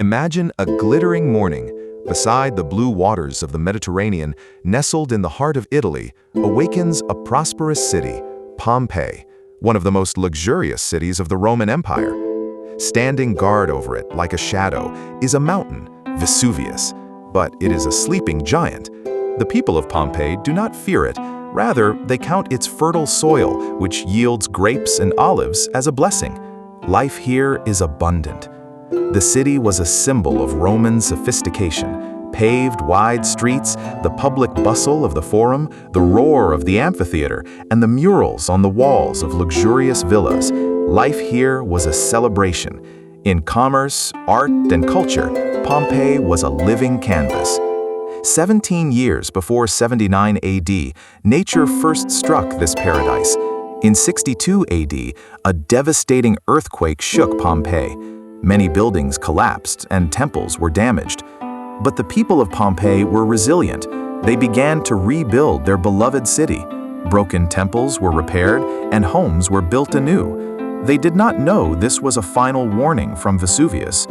Imagine a glittering morning beside the blue waters of the Mediterranean, nestled in the heart of Italy, awakens a prosperous city, Pompeii, one of the most luxurious cities of the Roman Empire. Standing guard over it like a shadow is a mountain, Vesuvius, but it is a sleeping giant. The people of Pompeii do not fear it. Rather, they count its fertile soil, which yields grapes and olives, as a blessing. Life here is abundant. The city was a symbol of Roman sophistication. Paved wide streets, the public bustle of the forum, the roar of the amphitheater, and the murals on the walls of luxurious villas. Life here was a celebration. In commerce, art, and culture, Pompeii was a living canvas. 17 years before 79 AD, nature first struck this paradise. In 62 AD, a devastating earthquake shook Pompeii. Many buildings collapsed and temples were damaged. But the people of Pompeii were resilient. They began to rebuild their beloved city. Broken temples were repaired and homes were built anew. They did not know this was a final warning from Vesuvius.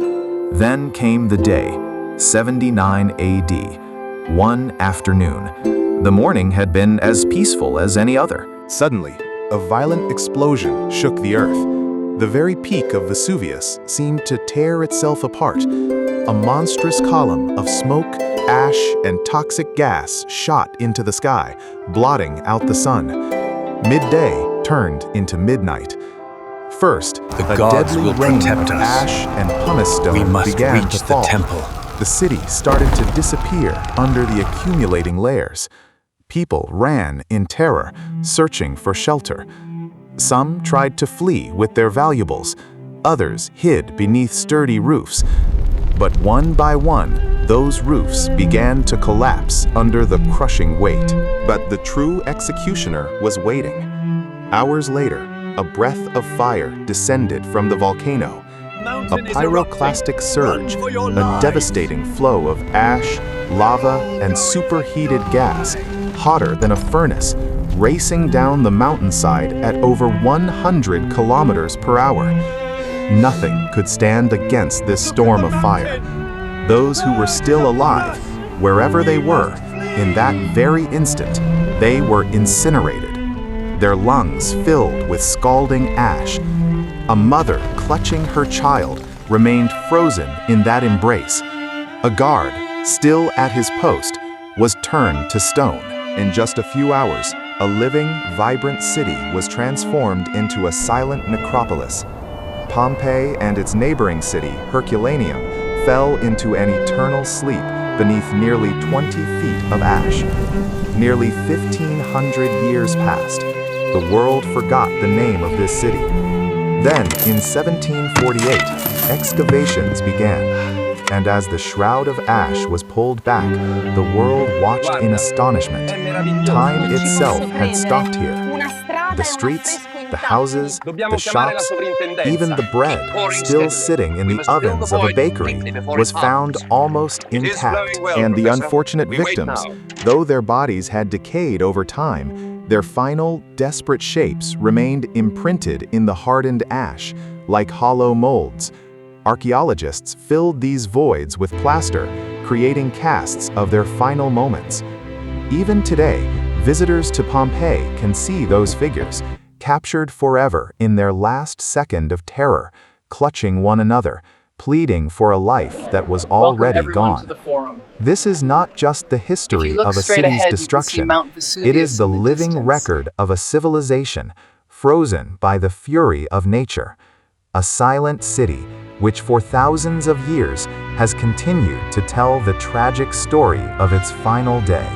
Then came the day, 79 AD, one afternoon. The morning had been as peaceful as any other. Suddenly, a violent explosion shook the earth. The very peak of Vesuvius seemed to tear itself apart. A monstrous column of smoke, ash, and toxic gas shot into the sky, blotting out the sun. Midday turned into midnight. First, The a gods deadly will rain protect of us. ash and pumice We stone must began reach to the fall. temple. The city started to disappear under the accumulating layers. People ran in terror, searching for shelter. Some tried to flee with their valuables. Others hid beneath sturdy roofs. But one by one, those roofs began to collapse under the crushing weight. But the true executioner was waiting. Hours later, a breath of fire descended from the volcano. A pyroclastic surge, a devastating flow of ash, lava, and superheated gas, hotter than a furnace, racing down the mountainside at over 100 kilometers per hour. Nothing could stand against this storm of fire. Those who were still alive, wherever they were, in that very instant, they were incinerated, their lungs filled with scalding ash. A mother clutching her child remained frozen in that embrace. A guard, still at his post, was turned to stone. In just a few hours, a living, vibrant city was transformed into a silent necropolis. Pompeii and its neighboring city, Herculaneum, fell into an eternal sleep beneath nearly 20 feet of ash. Nearly 1,500 years passed. The world forgot the name of this city. Then, in 1748, excavations began. And as the shroud of ash was pulled back, the world watched in astonishment. Time itself had stopped here. The streets, the houses, the shops, even the bread, still sitting in the ovens of a bakery, was found almost intact. And the unfortunate victims, though their bodies had decayed over time, their final, desperate shapes remained imprinted in the hardened ash, like hollow molds. Archaeologists filled these voids with plaster, creating casts of their final moments. Even today, visitors to Pompeii can see those figures, captured forever in their last second of terror, clutching one another, pleading for a life that was already gone. This is not just the history of a city's destruction. It is the living record of a civilization frozen by the fury of nature. A silent city which for thousands of years has continued to tell the tragic story of its final day.